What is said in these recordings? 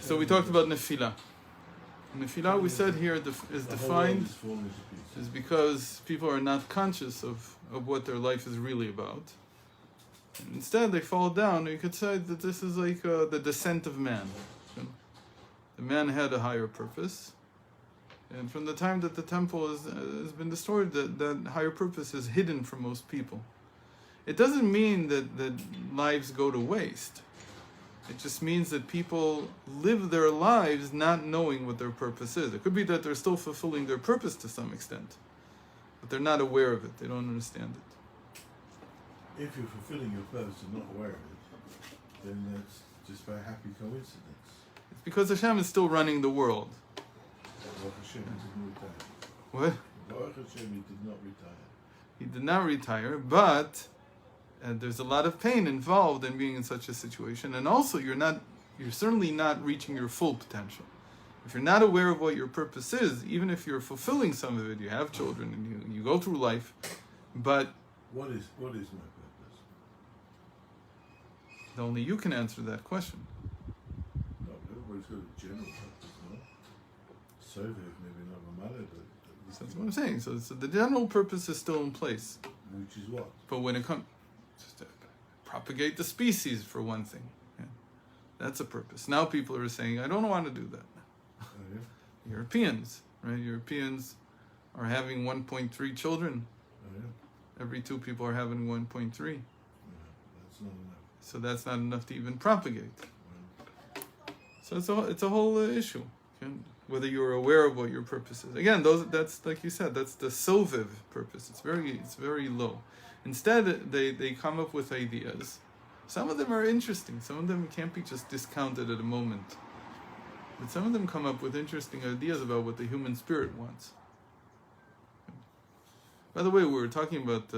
So we talked about Nefilah. Nefilah, we said here, is defined is because people are not conscious of what their life is really about. And instead, they fall down. You could say that this is like the descent of man. The man had a higher purpose. And from the time that the temple has been destroyed, that higher purpose is hidden from most people. It doesn't mean that lives go to waste. It just means that people live their lives not knowing what their purpose is. It could be that they're still fulfilling their purpose to some extent, but they're not aware of it. They don't understand it. If you're fulfilling your purpose and not aware of it, then that's just by happy coincidence. It's because Hashem is still running the world. Baruch Hashem, he didn't retire. What? Baruch Hashem, he did not retire. He did not retire, but there's a lot of pain involved in being in such a situation, and also you're certainly not reaching your full potential. If you're not aware of what your purpose is, even if you're fulfilling some of it, you have children and you go through life, but what is my purpose? Only you can answer that question. No, everybody's got a general purpose, no? So maybe not a matter, but that's what I'm saying. So the general purpose is still in place. Which is what? But when it comes to propagate the species, for one thing, that's a purpose. Now people are saying, I don't want to do that. Oh, yeah? Europeans, right? Europeans are having 1.3 children. Oh, yeah? Every 2 people are having 1.3. Yeah, that's not enough. So that's not enough to even propagate. So it's a whole issue. Whether you're aware of what your purpose is. Again, that's like you said, that's the soviv purpose. It's very low. Instead, they come up with ideas. Some of them are interesting. Some of them can't be just discounted at a moment. But some of them come up with interesting ideas about what the human spirit wants. By the way, we were talking about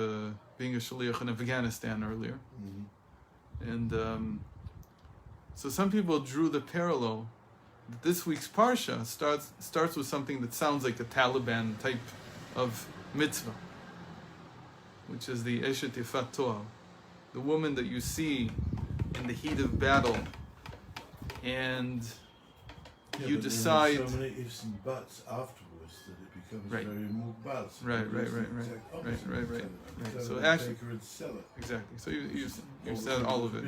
being a shaliach in Afghanistan earlier. Mm-hmm. And so some people drew the parallel. This week's Parsha starts with something that sounds like a Taliban type of mitzvah, which is the Eshet Yefat Toal, the woman that you see in the heat of battle, and you decide. There are so many ifs and buts afterwards that it becomes right. very more buts. Right. So actually, exactly. So you said all of it.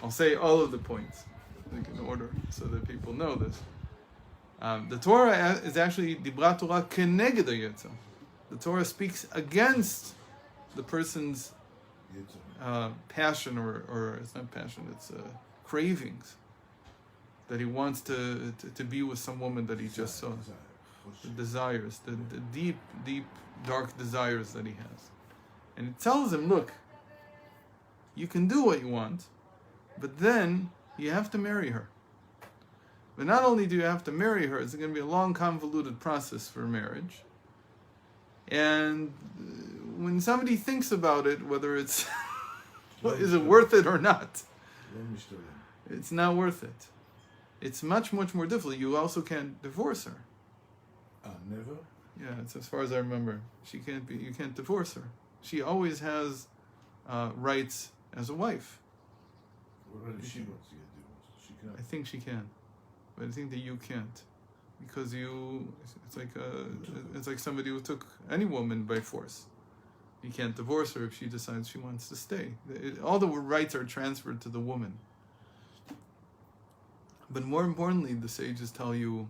I'll say all of the points, like in order, so that people know this. The Torah is actually Dibrat Torah keneged hayetzer. The Torah speaks against the person's passion, or it's not passion, it's cravings, that he wants to be with some woman that he just saw. The desires, the deep, dark desires that he has. And it tells him, look, you can do what you want, but then you have to marry her. But not only do you have to marry her, it's going to be a long, convoluted process for marriage. And when somebody thinks about it, whether it's is it worth it or not, it's not worth it. It's much, much more difficult. You also can't divorce her. Never? Yeah, it's as far as I remember. You can't divorce her. She always has rights as a wife. What if she wants to get divorced? She can. I think she can, but I think that you can't, because it's like somebody who took any woman by force. You can't divorce her if she decides she wants to stay. All the rights are transferred to the woman. But more importantly, the sages tell you,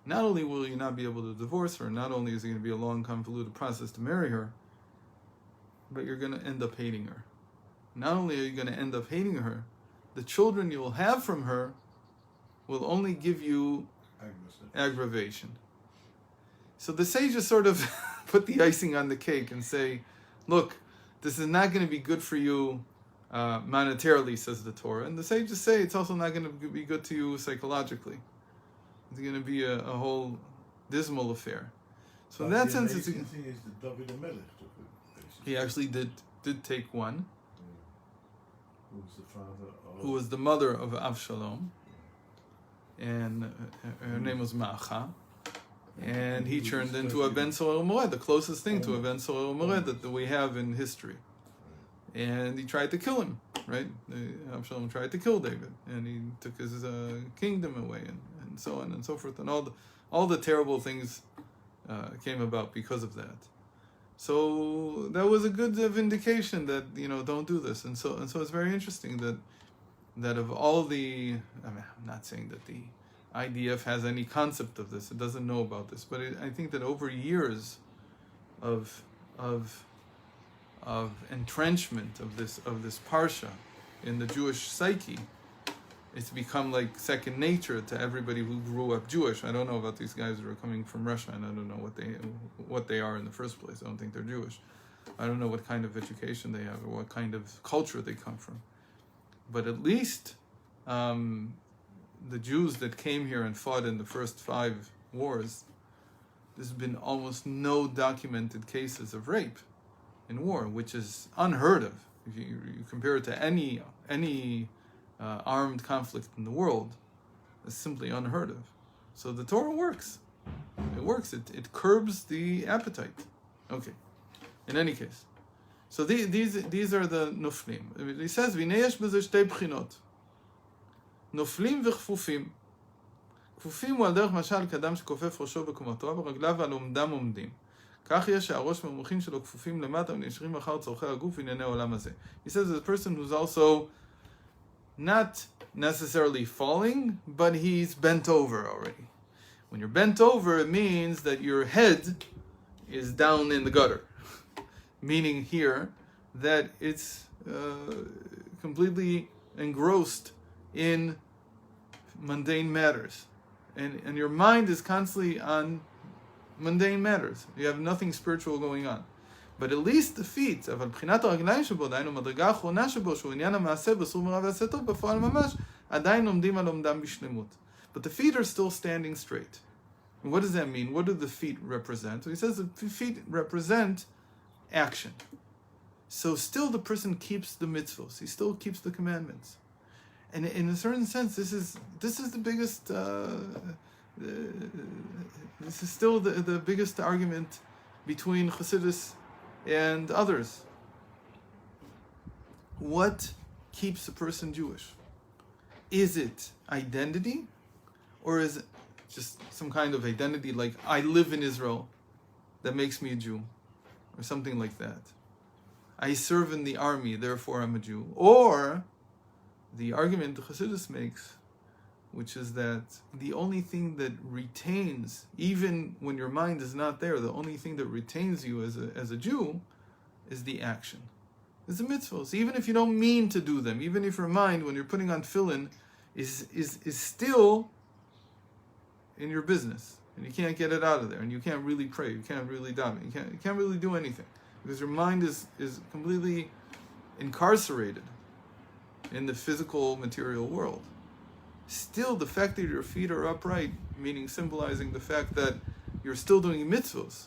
not only will you not be able to divorce her, not only is it going to be a long, convoluted process to marry her, but you're going to end up hating her. Not only are you going to end up hating her, the children you'll have from her will only give you aggravation. So the sages sort of put the icing on the cake and say, look, this is not going to be good for you monetarily, says the Torah. And the sages say it's also not going to be good to you psychologically. It's going to be a whole dismal affair. So in that sense, it's... The thing is that David HaMelech took it. He actually did take one. Who was the father of... Who was the mother of Avshalom. And her name was Ma'acha. And he turned into a Ben Sorel Mored, the closest thing to a Ben Sorel Mored that we have in history. And he tried to kill him. right? Absalom tried to kill David, and he took his kingdom away, and so on and so forth, and all the terrible things came about because of that. So that was a good vindication that, don't do this. And so it's very interesting that of all the, I'm not saying that the IDF has any concept of this, it doesn't know about this, but I think that over years of entrenchment of this parsha in the Jewish psyche, it's become like second nature to everybody who grew up Jewish. I don't know about these guys who are coming from Russia, and I don't know what they are in the first place. I don't think they're Jewish. I don't know what kind of education they have or what kind of culture they come from. But at least the Jews that came here and fought in the first 5 wars, there's been almost no documented cases of rape in war, which is unheard of. If you compare it to any armed conflict in the world, is simply unheard of. So the Torah works. It works. It curbs the appetite. Okay. In any case, so these are the nuflim. He says, "V'nei yesh b'zeh shtei b'chinot, nuflim v'chfufim. כפופים הוא על דרך משל כאדם שכופף ראשו בקומתו, ורגליו ועל עומדם עומדים. כך יש שהראש והמוחין שלו כפופים למטה ונשארים אחר צורכי הגוף וענייני העולם הזה." He says the person who's also not necessarily falling, but he's bent over already. When you're bent over, it means that your head is down in the gutter. Meaning here that it's completely engrossed in mundane matters. And your mind is constantly on mundane matters. You have nothing spiritual going on. But at least the feet, אבל בחינת הרגליים שבו, דהיינו מדרגה האחרונה שבו, שהוא עניין המעשה בסור מרע ועשה טוב, בפועל ממש, עדיין עומדים על עומדם בשלמות. But the feet are still standing straight. And what does that mean? What do the feet represent? So he says the feet represent action. So still the person keeps the mitzvos. He still keeps the commandments. And in a certain sense, this is the biggest, this is still the biggest argument between Chassidus and others. What keeps a person Jewish? Is it identity? Or is it just some kind of identity like I live in Israel that makes me a Jew? Or something like that. I serve in the army, therefore I'm a Jew. Or the argument the Chassidus makes, which is that the only thing that retains, even when your mind is not there, the only thing that retains you as a Jew is the action. It's the mitzvahs. Even if you don't mean to do them, even if your mind, when you're putting on tefillin, is still in your business, and you can't get it out of there, and you can't really pray, you can't really daven, you can't really do anything, because your mind is completely incarcerated in the physical material world. Still, the fact that your feet are upright, meaning symbolizing the fact that you're still doing mitzvahs,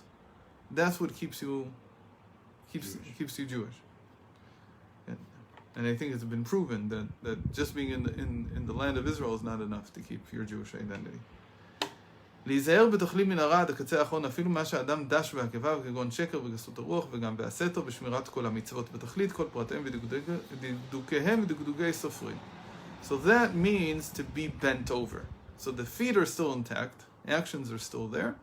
that's what keeps you Jewish. And I think it's been proven that just being in the land of Israel is not enough to keep your Jewish identity. להיזהר בתכלית מן הרע עד הקצה האחרון, אפילו מה שהאדם דש בעקביו, כגון שקר וגסות הרוח, וגם בעשה טוב בשמירת כל המצוות בתכלית, כל פרטיהם ודקדוקיהם ודקדוקי סופרים. So that means to be bent over. So the feet are still intact, actions are still there,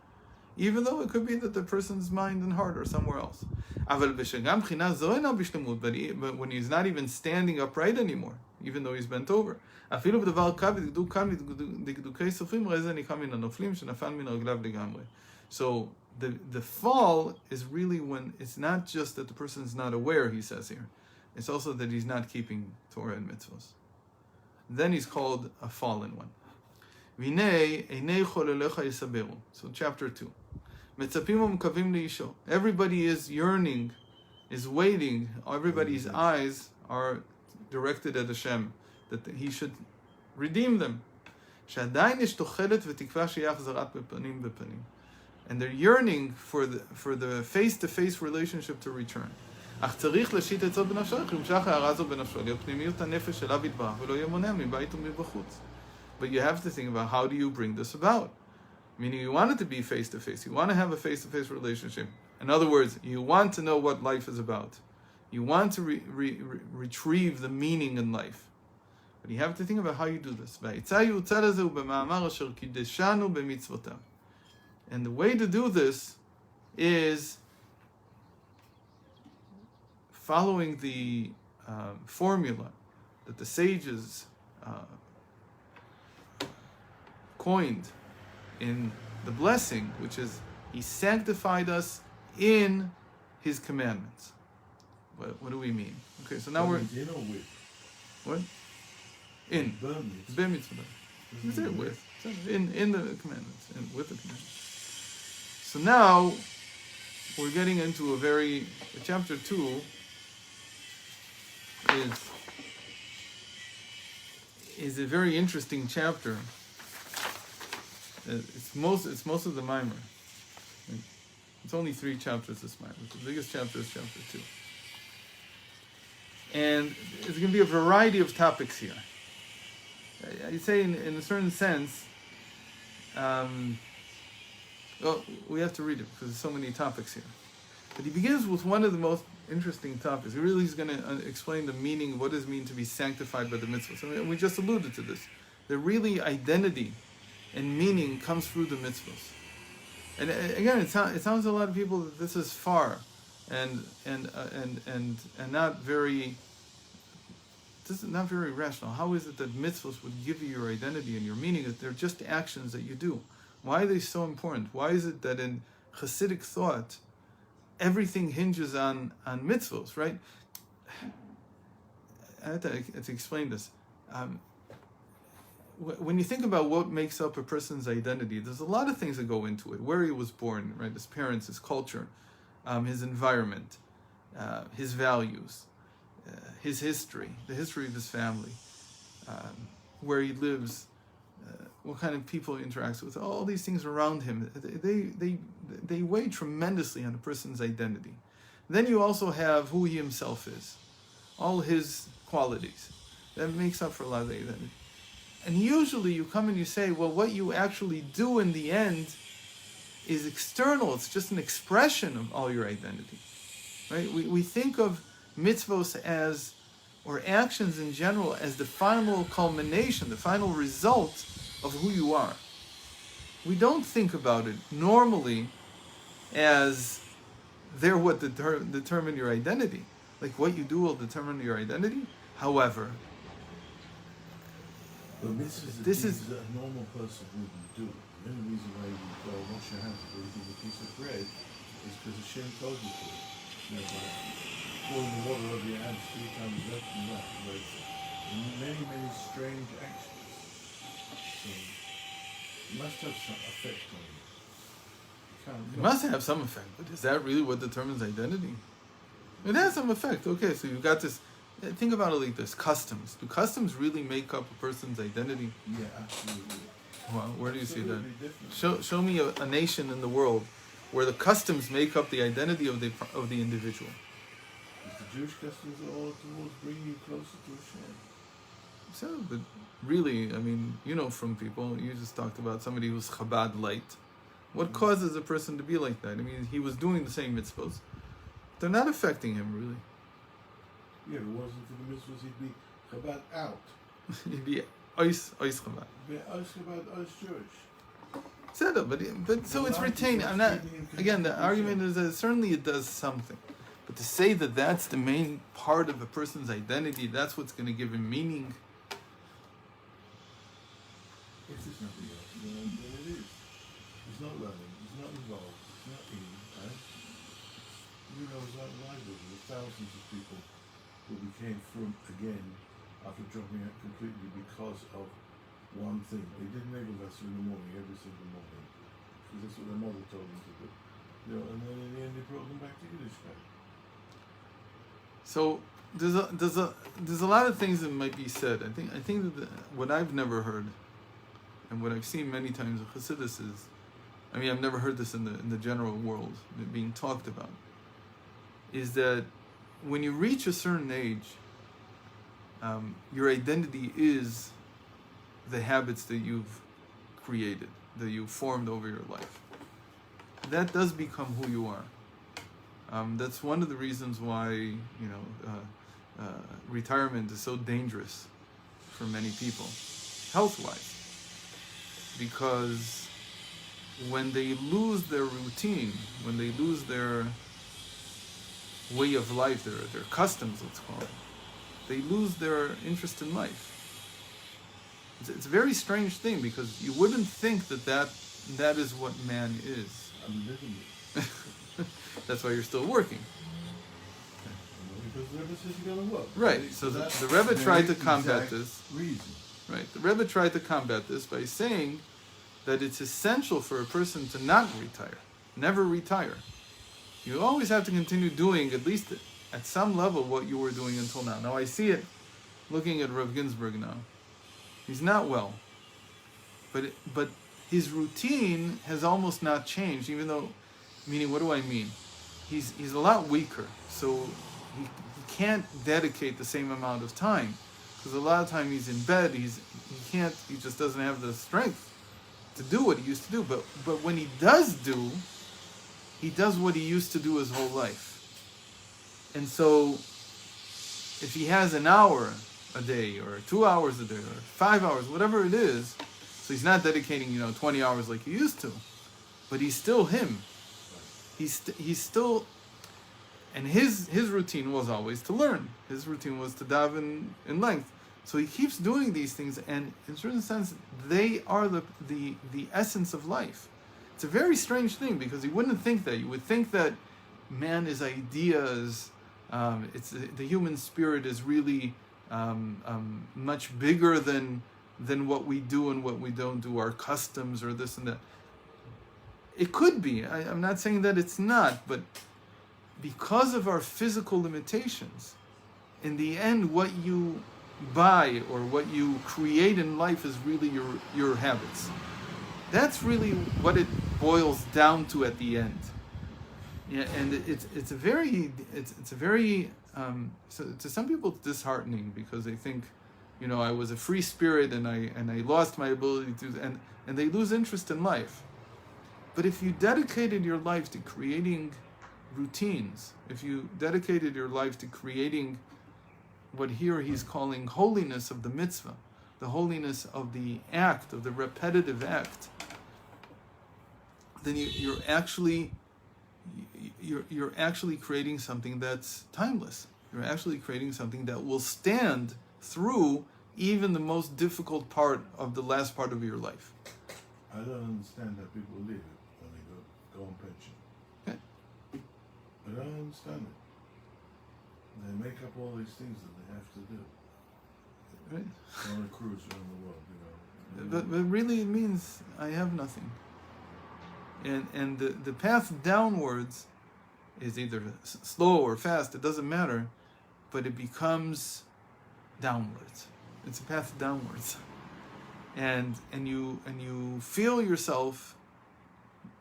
even though it could be that the person's mind and heart are somewhere else. אבל בשגם בחינה זו אינה בשלמות, but when he's not even standing upright anymore, even though he's bent over. אפילו בדבר קו ודקדוק כאן ודקדוקי סופרים, ראה זה נקרא מן הנופלים שנפל מן רגליו לגמרי. So the fall is really when it's not just that the person is not aware, he says here. It's also that he's not keeping Torah and mitzvahs. Then he's called a fallen one. והנה עיני חולליך יסברו. So chapter 2. מצפים ומקווים לאישו. Everybody is yearning, is waiting. Everybody's eyes are directed at Hashem, that he should redeem them. שעדיין יש תוחלת ותקווה שיהיה החזרת בפנים בפנים. And they're yearning for the face-to-face relationship to return. אך צריך להשית עצות בנפשו, למשך הערה זו בנפשו, להיות פנימיות הנפש שלה יתברך, ולא יהיה מונע מבית ומבחוץ. But you have to think about how do you bring this about? Meaning you want it to be face-to-face. You want to have a face-to-face relationship. In other words, you want to know what life is about. You want to retrieve the meaning in life. But you have to think about how you do this. And the way to do this is following the formula that the sages coined in the blessing, which is He sanctified us in His commandments. What do we mean? Okay, so now we're in or with? What? In. B'mitzvah. Is it with? In the commandments, and with the commandments. So now we're getting into chapter 2 is a very interesting chapter. It's most of the Mimer. It's only 3 chapters this Mimer. The biggest chapter is chapter 2. And there's going to be a variety of topics here. I'd say in a certain sense, we have to read it because there's so many topics here. But he begins with one of the most interesting topics. He really is going to explain the meaning of what does it mean to be sanctified by the mitzvahs. And we just alluded to this. The really identity and meaning comes through the mitzvahs. And again, it sounds to a lot of people that this is far and not very. This is not very rational. How is it that mitzvahs would give you your identity and your meaning? That they're just actions that you do. Why are they so important? Why is it that in Hasidic thought, everything hinges on mitzvahs, right? I have to explain this. When you think about what makes up a person's identity, there's a lot of things that go into it. Where he was born, right? His parents, his culture, his environment, his values, his history, the history of his family, where he lives, what kind of people he interacts with. All these things around him, they weigh tremendously on a person's identity. Then you also have who he himself is, all his qualities. That makes up for a lot of the identity. And usually you come and you say, well, what you actually do in the end is external. It's just an expression of all your identity, right? We think of mitzvos as, or actions in general, as the final culmination, the final result of who you are. We don't think about it normally as they're what determine your identity. Like what you do will determine your identity. However, but this is that a normal person wouldn't do. The only reason why you go wash your hands before you eat a piece of bread is because Hashem told you to. You know, by pouring the water over your hands 3 times left and right. Many, many strange actions. So it must have some effect on you. It must have some effect, but is that really what determines identity? It has some effect. Okay, so you've got this. Think about it like this: customs. Do customs really make up a person's identity? Yeah, absolutely. Well, where do you see that? Different. Show me a nation in the world where the customs make up the identity of the individual. The Jewish customs are all towards bringing you closer to Hashem. So, but really, I mean, from people, you just talked about somebody who's Chabad light. What causes a person to be like that? I mean, he was doing the same mitzvahs. They're not affecting him, really. Yeah, if it wasn't for the mitzvahs, he'd be Chabad out. He'd be Ois Chabad. He'd be Ois Chabad, Ois Jewish. But so it's retained. I'm not. Again, the argument is that certainly it does something, but to say that that's the main part of a person's identity, that's what's going to give him meaning. If there's nothing else, then it is. He's not learning. He's not involved. He's not in. Right? You know, it's like libraries. There's thousands of people who became frum again after dropping out completely because of one thing. They did Nagel lesson in the morning, every single morning, because that's what their mother told them to do. And then in the end, they brought them back to Yiddishkeit. So there's a lot of things that might be said. I think that what I've never heard, and what I've seen many times of Hasidus is, I mean, I've never heard this in the general world being talked about, is that when you reach a certain age, your identity is the habits that you've created, that you've formed over your life. That does become who you are. That's one of the reasons why retirement is so dangerous for many people, health-wise, because when they lose their routine, when they lose their way of life, their customs, let's call it, they lose their interest in life. It's a very strange thing, because you wouldn't think that is what man is. I'm living it. That's why you're still working. Because the Rebbe says you gotta work. Right. So the Rebbe tried to combat this. Reason. Right. The Rebbe tried to combat this by saying that it's essential for a person to not retire, never retire. You always have to continue doing, at least at some level, what you were doing until now. Now I see it looking at Rav Ginsburg now. He's not well, but his routine has almost not changed, even though, meaning, what do I mean? He's a lot weaker, so he can't dedicate the same amount of time, because a lot of time he's in bed, he just doesn't have the strength to do what he used to do. But when he does what he used to do his whole life. And so if he has an hour a day, or 2 hours a day, or 5 hours, whatever it is, so he's not dedicating 20 hours like he used to, but he's still him. He's still, and his routine was always to learn. His routine was to daven in length. So he keeps doing these things, and in a certain sense, they are the essence of life. It's a very strange thing, because you wouldn't think that. You would think that man is ideas. It's the human spirit is really much bigger than what we do and what we don't do, our customs or this and that. It could be. I'm not saying that it's not, but because of our physical limitations, in the end, what you buy or what you create in life is really your habits. That's really what it boils down to at the end. Yeah, and it's a very so to some people it's disheartening, because they think, I was a free spirit and I lost my ability to, and they lose interest in life. But if you dedicated your life to creating routines, if you dedicated your life to creating what here he's calling holiness of the mitzvah, the holiness of the act, of the repetitive act, then you're actually creating something that's timeless. You're actually creating something that will stand through even the most difficult part of the last part of your life. I don't understand how people live when they go on pension. Okay. I don't understand it. They make up all these things that they have to do. Right. On a cruise around the world, But really it means I have nothing. And the path downwards is either slow or fast, it doesn't matter, but it becomes downwards. It's a path downwards. And you feel yourself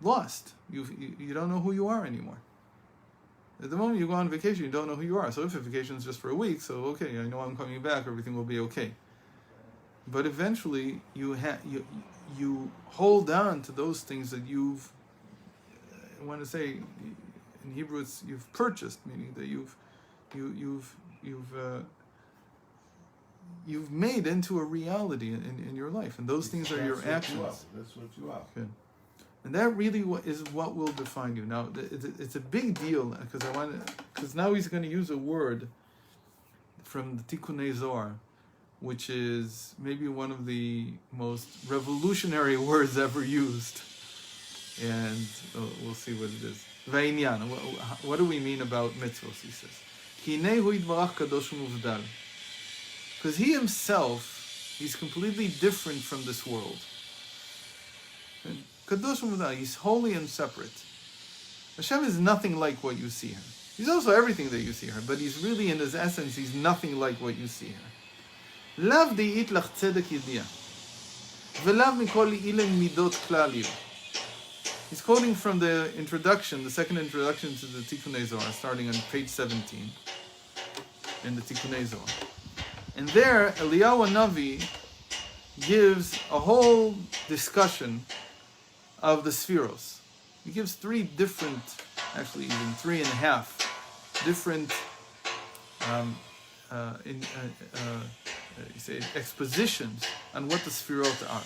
lost. You don't know who you are anymore. At the moment you go on vacation, you don't know who you are. So if a vacation is just for a week, so okay, I know I'm coming back, everything will be okay. But eventually you hold on to those things that you've, I want to say in Hebrew it's you've purchased, meaning that you've made into a reality in your life, and those things are your actions. That's what you are. Okay. And that really is what will define you. Now, it's a big deal, because now he's going to use a word from the Tikkunei Zohar, which is maybe one of the most revolutionary words ever used. And we'll see what it is. Va'inyan. What do we mean about mitzvos, he says. Kinei hu yitbarach kadosh u'muvdal. Because he himself, he's completely different from this world. Kadosh u'muvdal, he's holy and separate. Hashem is nothing like what you see here. He's also everything that you see here, but he's really, in his essence, he's nothing like what you see here. Lav de'it lach tzedek yediyah. Velav mikol ilen midot klal yu. He's quoting from the introduction, the second introduction to the Tikkunei Zohar, starting on page 17 in the Tikkunei Zohar. And there, Eliyahu Hanavi gives a whole discussion of the spheros. He gives 3 different actually even 3.5 different you say expositions on what the Sfirot are.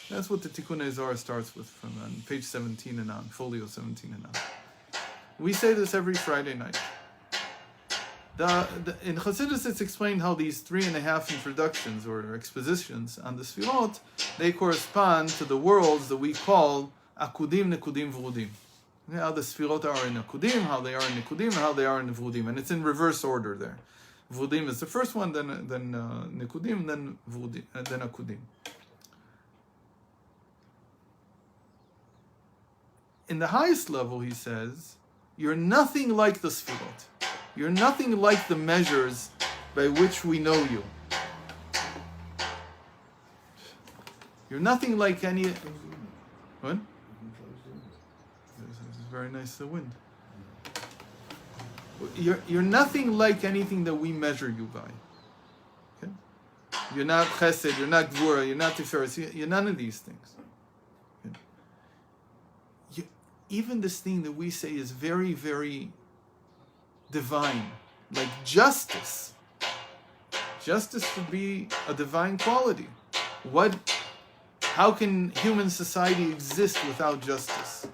That's what the Tikkunei Zohar starts with from on page 17 and on, folio 17 and on. We say this every Friday night. In Chassidus, it's explained how these 3.5 introductions or expositions on the Sfirot, they correspond to the worlds that we call Akudim, Nekudim, Vrudim. How the Sfirot are in Akudim, how they are in Nekudim, and how they are in Vrudim. And it's in reverse order there. Vrudim is the first one, then Nekudim, then Vrudim, then Akudim. In the highest level, he says, you're nothing like the Sfirot. You're nothing like the measures by which we know you. You're nothing like any... What? It's very nice wind. You're nothing like anything that we measure you by. Okay? You're not Chesed, you're not Gvura, you're not Tiferes, you're none of these things. Okay? Even this thing that we say is very, very divine, like justice. Justice should be a divine quality. How can human society exist without justice?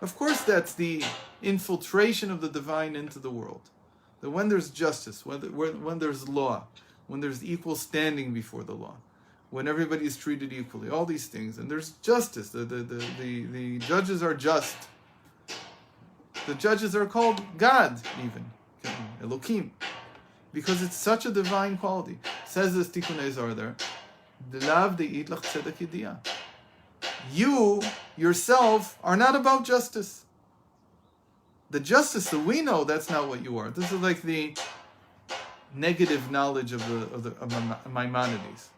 Of course, that's the infiltration of the divine into the world. That when there's justice, when there's law, when there's equal standing before the law, when everybody is treated equally, all these things, and there's justice. The judges are just. The judges are called God, even. Elokim. Because it's such a divine quality. Says this Tikkunei Zohar there. You, yourself, are not about justice. The justice that we know, that's not what you are. This is like the negative knowledge of Maimonides.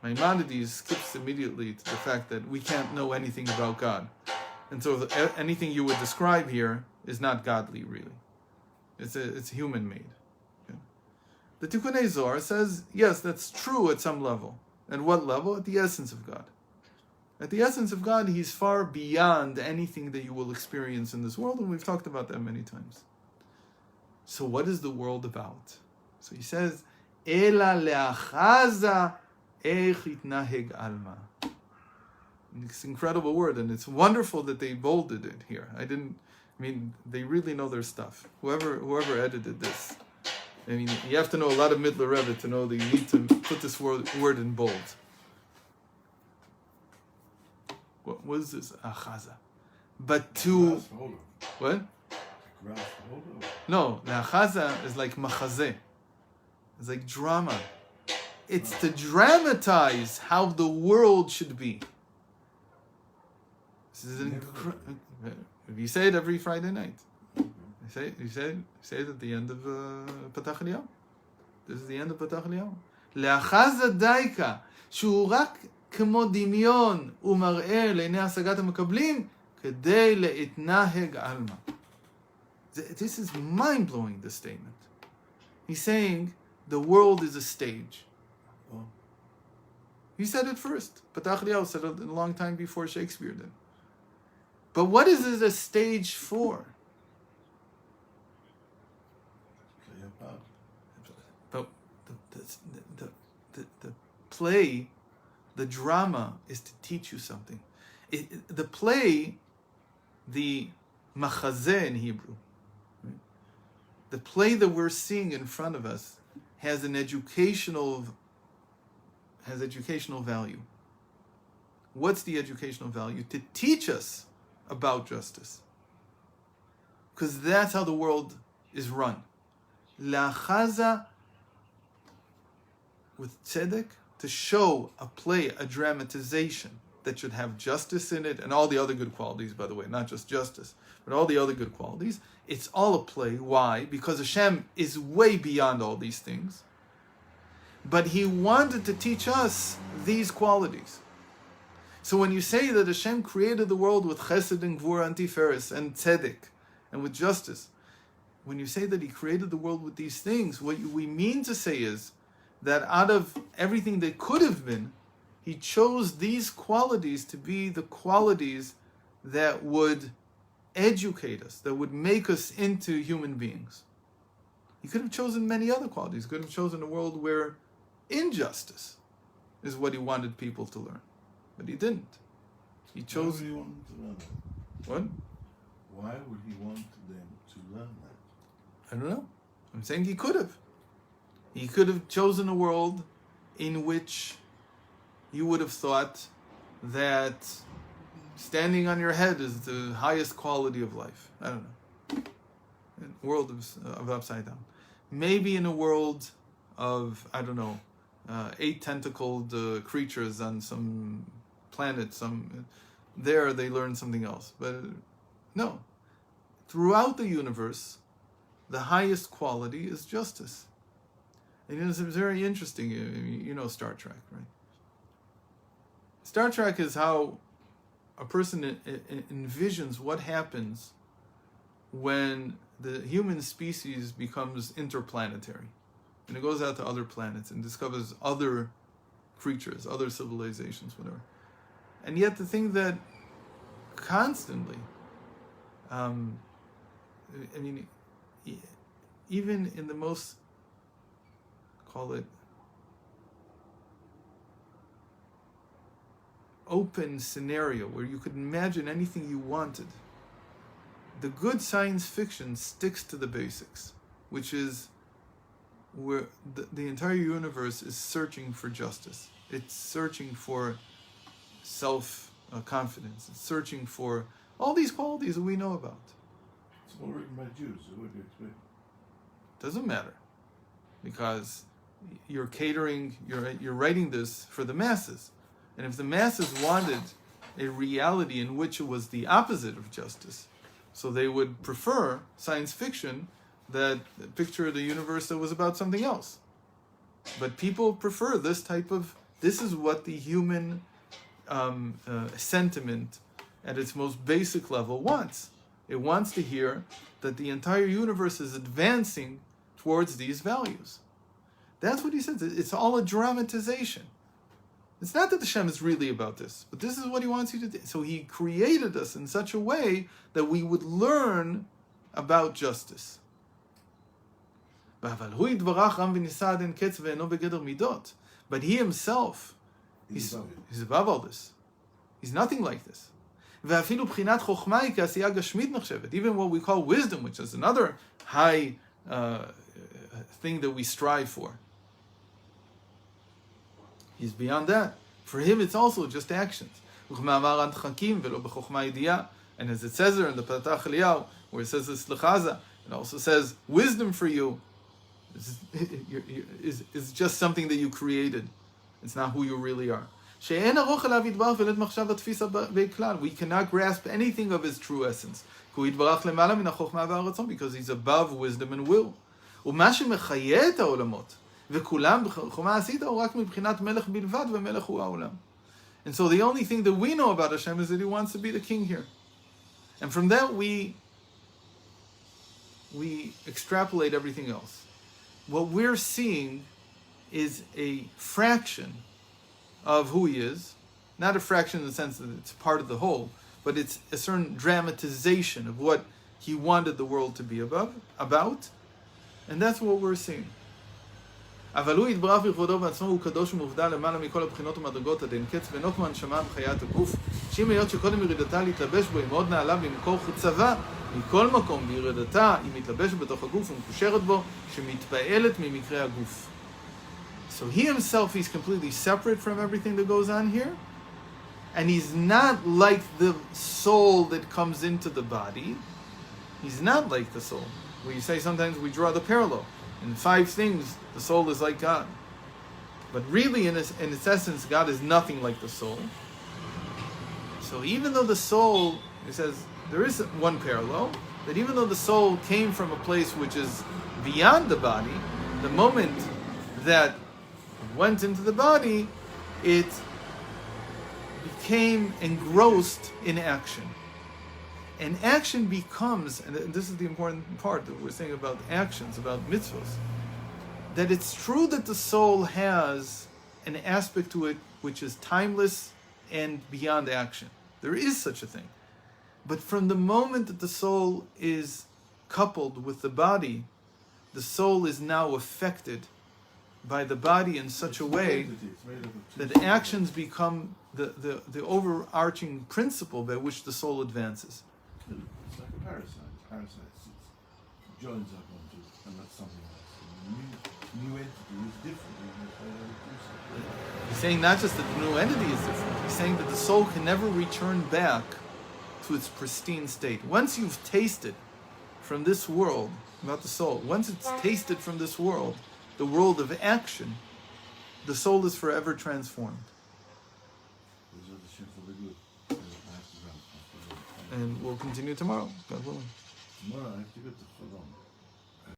Maimonides skips immediately to the fact that we can't know anything about God. And so anything you would describe here is not godly, really. It's human-made. Okay? The Tikkunei Zohar says, yes, that's true at some level. At what level? At the essence of God. At the essence of God, He's far beyond anything that you will experience in this world, and we've talked about that many times. So what is the world about? So he says, Ela le'achaza ech itnaheg alma. It's an incredible word, and it's wonderful that they bolded it here. They really know their stuff. Whoever edited this. You have to know a lot of Midler Rebbe to know that you need to put this word in bold. What is this? Achaza. But to... What? No, the achaza is like machazeh. It's like drama. It's to dramatize how the world should be. This is you say it every Friday night. You say it at the end of Patach Eliyahu. This is the end of Patach Eliyahu. לאחזה דייקה, שהוא רק כמו דמיון ומראה לעיני השגת המקבלים, כדי להתנהג עלמא. This is mind-blowing, this statement. He's saying the world is a stage. He said it first. Patach Eliyahu said it a long time before Shakespeare did. But what is it a stage for? But the play, the drama, is to teach you something. The play, the machazeh in Hebrew, right? The play that we're seeing in front of us has educational value. What's the educational value? To teach us about justice. Because that's how the world is run. La'achaza, with tzedek, to show a play, a dramatization that should have justice in it, and all the other good qualities, by the way, not just justice, but all the other good qualities. It's all a play. Why? Because Hashem is way beyond all these things. But He wanted to teach us these qualities. So when you say that Hashem created the world with chesed and gvura and tiferes and tzedek, and with justice, when you say that He created the world with these things, what we mean to say is that out of everything that could have been, He chose these qualities to be the qualities that would educate us, that would make us into human beings. He could have chosen many other qualities. He could have chosen a world where injustice is what he wanted people to learn. But he didn't. He chose... Why would he want them to learn that? What? Why would he want them to learn that? I don't know. I'm saying he could have. He could have chosen a world in which you would have thought that standing on your head is the highest quality of life. I don't know. A world of upside down. Maybe in a world of, I don't know, 8-tentacled creatures on some planet, there they learn something else. But no. Throughout the universe, the highest quality is justice. And it's very interesting. You know Star Trek, right? Star Trek is how a person envisions what happens when the human species becomes interplanetary. And it goes out to other planets and discovers other creatures, other civilizations, whatever. And yet the thing that constantly, even in the most, call it, open scenario where you could imagine anything you wanted, the good science fiction sticks to the basics, which is where the entire universe is searching for justice. It's searching for self-confidence. It's searching for all these qualities that we know about. It's all written by Jews, so what do you expect? Doesn't matter, because you're catering, you're writing this for the masses. And if the masses wanted a reality in which it was the opposite of justice, so they would prefer science fiction that pictured a universe that was about something else. But people prefer this is what the human sentiment at its most basic level wants. It wants to hear that the entire universe is advancing towards these values. That's what he says. It's all a dramatization. It's not that the Shem is really about this, but this is what he wants you to do. So he created us in such a way that we would learn about justice. But he himself, he's above all this. He's nothing like this. Even what we call wisdom, which is another high thing that we strive for, he's beyond that. For him, it's also just actions. And as it says there in the Patach Eliyahu, where it says this Lechaza, it also says wisdom for you is just something that you created. It's not who you really are. We cannot grasp anything of his true essence, because he's above wisdom and will. And so the only thing that we know about Hashem is that he wants to be the king here. And from that we extrapolate everything else. What we're seeing is a fraction of who he is, not a fraction in the sense that it's part of the whole, but it's a certain dramatization of what he wanted the world to be about, and that's what we're seeing. אבל הוא יתברך בכבודו ועצמו, הוא קדוש ומובדל למעלה מכל הבחינות ומדרגות עד אין קץ, ואינו כמו הנשמה בחיית הגוף, שאם היות שקודם ירידתה להתלבש בו, היא מאוד נעלה במקור חוצבה, מכל מקום בירידתה היא מתלבשת בתוך הגוף ומקושרת בו, שמתפעלת ממקרה הגוף. So he himself, he's completely separate from everything that goes on here, and he's not like the soul that comes into the body. He's not like the soul. We say sometimes we draw the parallel. In 5 things, the soul is like God. But really, in its essence, God is nothing like the soul. So even though the soul, it says, there is one parallel, that even though the soul came from a place which is beyond the body, the moment that it went into the body, it became engrossed in action. And action becomes, and this is the important part that we're saying about actions, about mitzvahs, that it's true that the soul has an aspect to it which is timeless and beyond action. There is such a thing. But from the moment that the soul is coupled with the body, the soul is now affected by the body in such a way that actions become the overarching principle by which the soul advances. It's like a parasite. Parasites, it joins up onto it, and that's something else. And new entity is different. He's saying not just that the new entity is different, he's saying that the soul can never return back to its pristine state. Once you've tasted from this world, about the soul, once it's tasted from this world, the world of action, the soul is forever transformed. And we'll continue tomorrow, God willing. Tomorrow I have to go to Cholon.